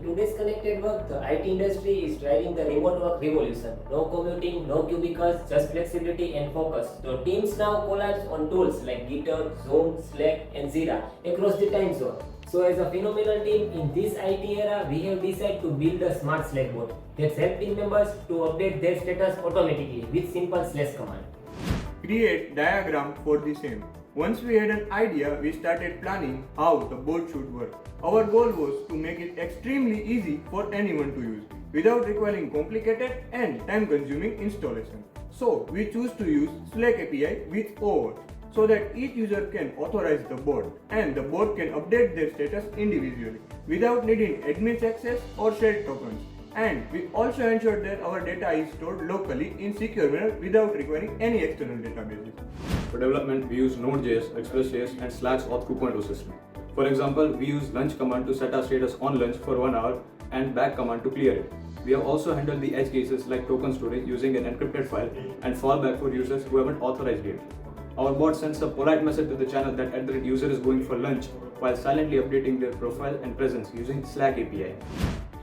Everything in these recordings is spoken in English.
today's connected work, the IT industry is driving the remote work revolution. No commuting, no cubicles, just flexibility and focus. So teams now collapse on tools like GitHub, Zoom, Slack, and Jira across the time zone. So as a phenomenal team in this IT era, we have decided to build a smart Slackbot that helps team members to update their status automatically with simple slash command. Create diagram for the same. Once we had an idea, we started planning how the board should work. Our goal was to make it extremely easy for anyone to use without requiring complicated and time-consuming installation. So we choose to use Slack API with OAuth so that each user can authorize the board and the board can update their status individually without needing admin access or shared tokens. And we also ensure that our data is stored locally in secure manner without requiring any external databases. For development, we use Node.js, Express.js, and Slack's Auth 2.0 system. For example, we use lunch command to set our status on lunch for 1 hour and back command to clear it. We have also handled the edge cases like token storage using an encrypted file and fallback for users who haven't authorized yet. Our bot sends a polite message to the channel that the user is going for lunch while silently updating their profile and presence using Slack API.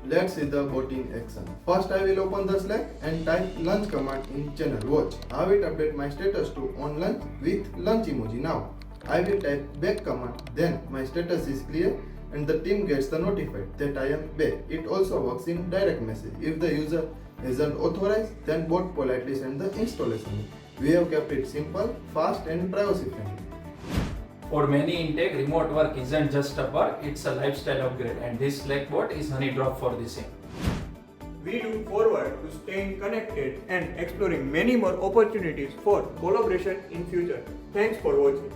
Let's see the bot in action. First I will open the Slack and type lunch command in channel. Watch how it update my status to on lunch with lunch emoji. Now I will type back command, then my status is clear and the team gets the notified that I am back. It also works in direct message. If the user isn't authorized, then bot politely send the installation. We have kept it simple, fast and privacy friendly. For many in tech, remote work isn't just a perk, it's a lifestyle upgrade, and this Slackbot is honey drop for the same. We look forward to staying connected and exploring many more opportunities for collaboration in future. Thanks for watching.